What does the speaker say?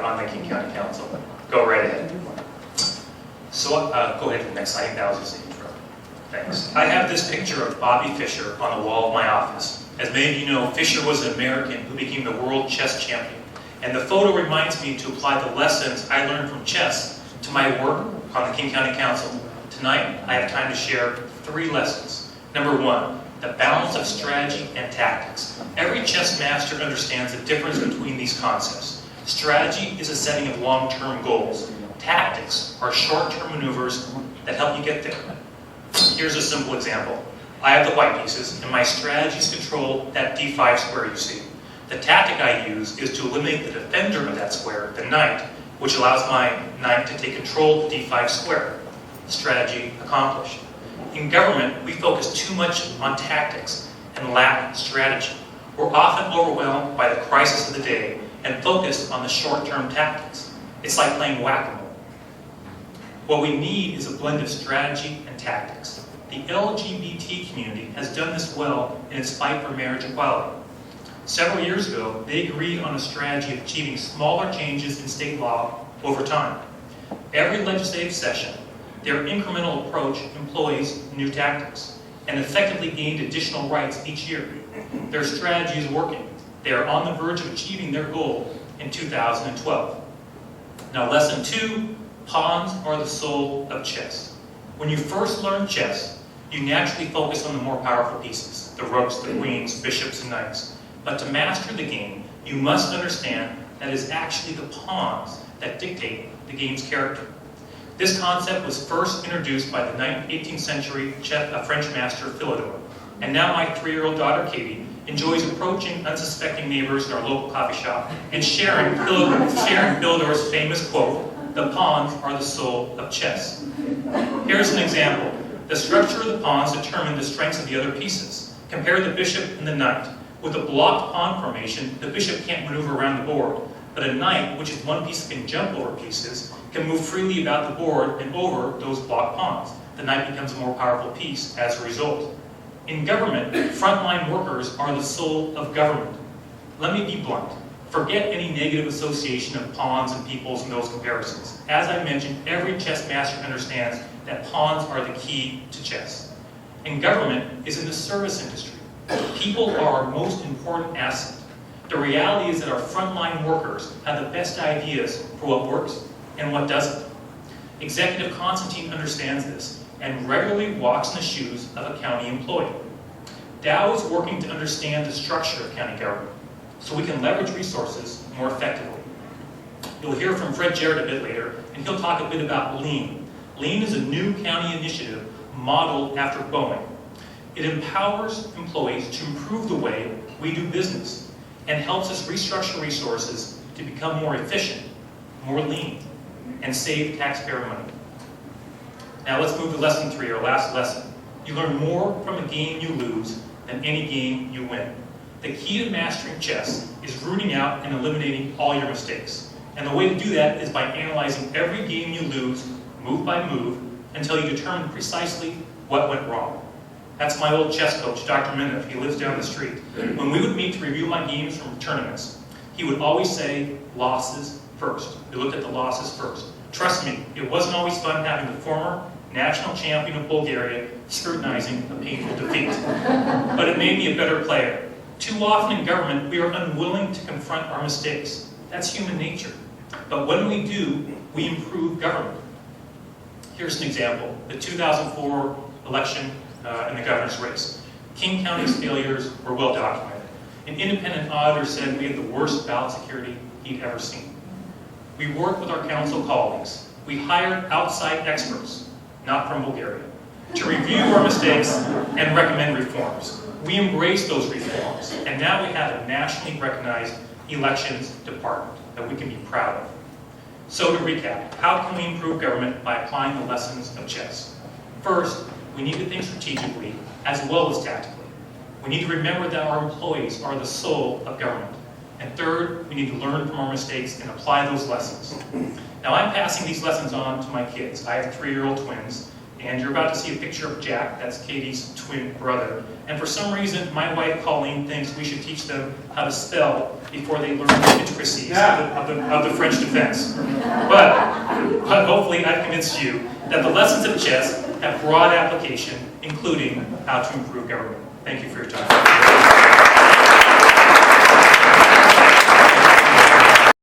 on the King County Council. Go right ahead. So go ahead to the next slide. That was just the intro. Thanks. I have this picture of Bobby Fischer on the wall of my office. As many of you know, Fischer was an American who became the world chess champion. And the photo reminds me to apply the lessons I learned from chess to my work on the King County Council. Tonight, I have time to share 3 lessons. Number 1, the balance of strategy and tactics. Every chess master understands the difference between these concepts. Strategy is a setting of long-term goals. Tactics are short-term maneuvers that help you get there. Here's a simple example. I have the white pieces, and my strategies control that d5 square you see. The tactic I use is to eliminate the defender of that square, the knight, which allows my knight to take control of the d5 square. Strategy accomplished. In government, we focus too much on tactics and lack strategy. We're often overwhelmed by the crisis of the day and focused on the short-term tactics. It's like playing whack-a-mole. What we need is a blend of strategy and tactics. The LGBT community has done this well in its fight for marriage equality. Several years ago, they agreed on a strategy of achieving smaller changes in state law over time. Every legislative session, their incremental approach employs new tactics and effectively gained additional rights each year. Their strategy is working. They are on the verge of achieving their goal in 2012. Now, lesson 2, pawns are the soul of chess. When you first learn chess, you naturally focus on the more powerful pieces, the rooks, the queens, bishops, and knights. But to master the game, you must understand that it is actually the pawns that dictate the game's character. This concept was first introduced by the 18th century French master Philidor. And now my 3-year-old daughter, Katie, enjoys approaching unsuspecting neighbors in our local coffee shop and sharing Philidor's famous quote, "The pawns are the soul of chess." Here's an example. The structure of the pawns determine the strengths of the other pieces. Compare the bishop and the knight. With a blocked pawn formation, the bishop can't maneuver around the board, but a knight, which is one piece that can jump over pieces, can move freely about the board and over those blocked pawns. The knight becomes a more powerful piece as a result. In government, frontline workers are the soul of government. Let me be blunt. Forget any negative association of pawns and peoples in those comparisons. As I mentioned, every chess master understands that pawns are the key to chess. And government is in the service industry. People are our most important asset. The reality is that our frontline workers have the best ideas for what works and what doesn't. Executive Constantine understands this and regularly walks in the shoes of a county employee. Dow is working to understand the structure of county government so we can leverage resources more effectively. You'll hear from Fred Jarrett a bit later, and he'll talk a bit about Lean. Lean is a new county initiative modeled after Boeing. It empowers employees to improve the way we do business and helps us restructure resources to become more efficient, more lean, and save taxpayer money. Now let's move to lesson 3, our last lesson. You learn more from a game you lose than any game you win. The key to mastering chess is rooting out and eliminating all your mistakes. And the way to do that is by analyzing every game you lose, move by move, until you determine precisely what went wrong. That's my old chess coach, Dr. Minniff. He lives down the street. When we would meet to review my games from tournaments, he would always say, losses first. We looked at the losses first. Trust me, it wasn't always fun having the former national champion of Bulgaria scrutinizing a painful defeat. But it made me a better player. Too often in government, we are unwilling to confront our mistakes. That's human nature. But when we do, we improve government. Here's an example. The 2004 election in the governor's race. King County's failures were well documented. An independent auditor said we had the worst ballot security he'd ever seen. We worked with our council colleagues. We hired outside experts, not from Bulgaria, to review our mistakes and recommend reforms. We embraced those reforms, and now we have a nationally recognized elections department that we can be proud of. So to recap, how can we improve government by applying the lessons of chess? First, we need to think strategically as well as tactically. We need to remember that our employees are the soul of government. And third, we need to learn from our mistakes and apply those lessons. Now I'm passing these lessons on to my kids. I have 3-year-old twins, And you're about to see a picture of Jack, that's Katie's twin brother. And for some reason, my wife Colleen thinks we should teach them how to spell before they learn the intricacies of the French defense. But hopefully I've convinced you that the lessons of chess have broad application, including how to improve government. Thank you for your time.